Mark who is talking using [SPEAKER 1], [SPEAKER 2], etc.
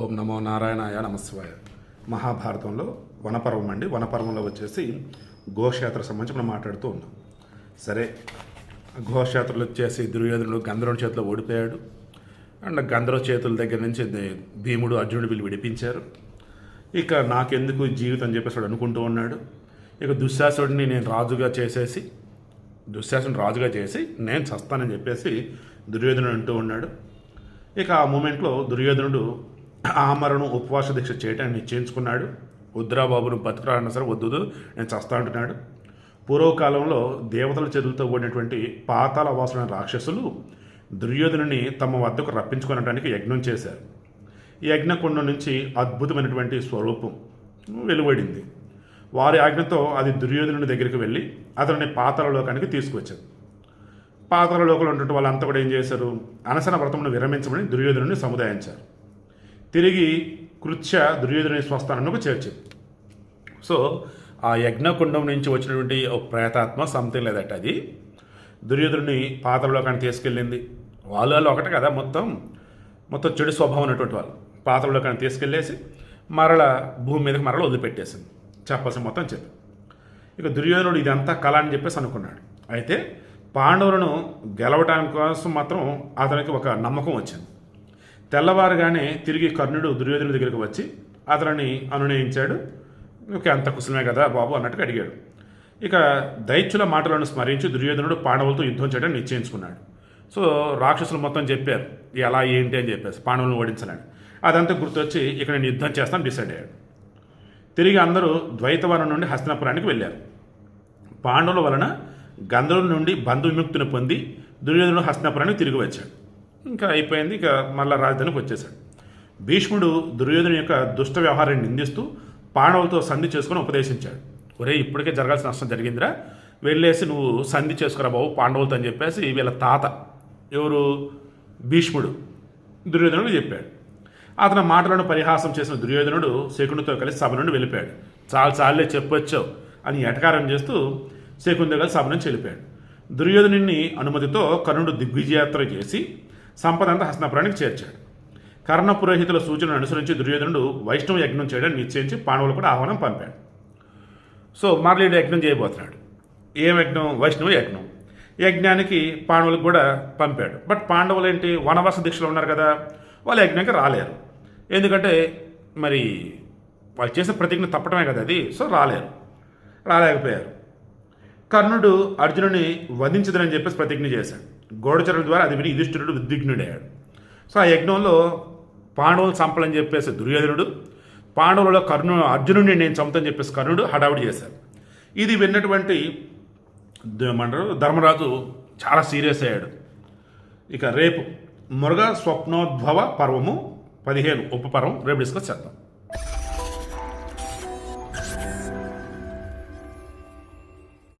[SPEAKER 1] ఓం నమో నారాయణాయ నమశివాయ. మహాభారతంలో వనపర్వం అండి. వనపర్వంలో వచ్చేసి ఘోషయాత్ర సంబంధించి మనం మాట్లాడుతూ ఉన్నాం. సరే, ఘోషయాత్రలు వచ్చేసి దుర్యోధనుడు గంధర్వుని చేతిలో ఓడిపోయాడు. అండ్ గంధర్వ చేతుల దగ్గర నుంచి భీముడు అర్జునుడు వీళ్ళు విడిపించారు. ఇక నాకెందుకు జీవితం అని చెప్పేసి వాడు అనుకుంటూ ఉన్నాడు. ఇక దుశ్శాసుడిని నేను రాజుగా చేసి నేను చస్తానని చెప్పేసి దుర్యోధనుడు అంటూ ఉన్నాడు. ఇక ఆ మూమెంట్లో దుర్యోధనుడు ఆమరణం ఉపవాస దీక్ష చేయటాన్ని నిశ్చయించుకున్నాడు. వద్దురా బాబును బతుకురాడినా సరే వద్దు, నేను చస్తా అంటున్నాడు. పూర్వకాలంలో దేవతల చేతులతో ఓడినటువంటి పాతాళ వాసులైన రాక్షసులు దుర్యోధనుని తమ వద్దకు రప్పించుకునడానికి యజ్ఞం చేశారు. ఈ యజ్ఞకుండం నుంచి అద్భుతమైనటువంటి స్వరూపం వెలువడింది. వారి ఆజ్ఞతో అది దుర్యోధనుని దగ్గరికి వెళ్ళి అతనిని పాతాళ లోకానికి తీసుకువచ్చారు. పాతాళ లోకంలో ఉన్నటువంటి వాళ్ళంతా కూడా ఏం చేశారు, అనసన వ్రతమును విరమించమని దుర్యోధనుని సముదాయించారు. తిరిగి కృత్య దుర్యోధనుని స్వస్థానంలోకి చేర్చింది. సో ఆ యజ్ఞకుండం నుంచి వచ్చినటువంటి ఒక ప్రేతాత్మ సంథింగ్ లేదట, అది దుర్యోధనుని పాతాళ లోకానికి తీసుకెళ్ళింది. వాళ్ళు ఒకటే కదా, మొత్తం చెడు స్వభావం ఉన్నటువంటి వాళ్ళు పాతాళ లోకానికి తీసుకెళ్ళేసి మరల భూమి మీదకి మరల వదిలిపెట్టేసింది. చెప్పాల్సిన మొత్తం చెప్పి ఇక దుర్యోధనుడు ఇదంతా కళ అని చెప్పేసి అనుకున్నాడు. అయితే పాండవులను గెలవటానికి కోసం మాత్రం అతనికి ఒక నమ్మకం వచ్చింది. తెల్లవారుగానే తిరిగి కర్ణుడు దుర్యోధనుడి దగ్గరికి వచ్చి అతనిని అనునయించాడు. ఓకే, అంత కుశలమే కదా బాబు అన్నట్టుగా అడిగాడు. ఇక దైత్యుల మాటలను స్మరించి దుర్యోధనుడు పాండవులతో యుద్ధం చేయడం నిశ్చయించుకున్నాడు. సో రాక్షసులు మొత్తం చెప్పారు ఎలా ఏంటి అని చెప్పేసి పాండవులను ఓడించాలని. అదంతా గుర్తొచ్చి ఇక నేను యుద్ధం చేస్తాను డిసైడ్ అయ్యాడు. తిరిగి అందరూ ద్వైతవనం నుండి హస్తినాపురానికి వెళ్ళారు. పాండవుల వలన గంధర్వుల నుండి బంధు విముక్తిని పొంది దుర్యోధనుడు హస్తినాపురానికి తిరిగి వచ్చాడు. ఇంకా అయిపోయింది. ఇక మళ్ళా రాజధానికి వచ్చేశాడు. భీష్ముడు దుర్యోధను యొక్క దుష్ట వ్యవహారాన్ని నిందిస్తూ పాండవులతో సంధి చేసుకుని ఉపదేశించాడు. ఒరే, ఇప్పటికే జరగాల్సిన నష్టం జరిగిందిరా, వెళ్ళేసి నువ్వు సంధి చేసుకురా బాబు పాండవులతో అని చెప్పేసి వీళ్ళ తాత ఎవరు భీష్ముడు దుర్యోధనుడు చెప్పాడు. అతని మాటలను పరిహాసం చేసిన దుర్యోధనుడు శకునితో కలిసి సభ నుండి వెళ్ళిపోయాడు. చాలే చెప్పొచ్చావు అని ఎటకారం చేస్తూ శకునితో కలిసి సభ నుంచి వెళ్ళిపోయాడు. దుర్యోధనుని అనుమతితో కర్ణుడు దిగ్విజయాత్ర చేసి సంపదంతా హస్తినాపురానికి చేర్చాడు. కర్ణ పురోహితుల సూచనను అనుసరించి దుర్యోధనుడు వైష్ణవ యజ్ఞం చేయడానికి నిశ్చయించి పాండవులు కూడా ఆహ్వానం పంపాడు. సో మరలీడు యజ్ఞం చేయబోతున్నాడు. ఏం యజ్ఞం? వైష్ణవ యజ్ఞం. యజ్ఞానికి పాండవులకు కూడా పంపాడు. బట్ పాండవులు ఏంటి, వనవాస దీక్షలో ఉన్నారు కదా, వాళ్ళు యజ్ఞానికి రాలేరు. ఎందుకంటే మరి వాళ్ళు చేసిన ప్రతిజ్ఞ తప్పటమే కదా అది. సో రాలేకపోయారు. కర్ణుడు అర్జునుని వధించదని చెప్పేసి ప్రతిజ్ఞ చేశాడు. గూఢచరుల ద్వారా అది విని యుధిష్ఠిరుడు ఉద్విగ్నుడయ్యాడు. సో ఆ యజ్ఞంలో పాండవులు చంపాలని చెప్పేసి దుర్యోధనుడు, పాండవులలో అర్జునుడిని నేను చంపుతాని చెప్పేసి కర్ణుడు హడావుడి చేశారు. ఇది విన్నటువంటి ధర్మరాజు చాలా సీరియస్ అయ్యాడు. ఇక రేపు మృగ స్వప్నోద్భవ పర్వము 15 ఉపపర్వం రేపు డిస్కస్ చేద్దాం.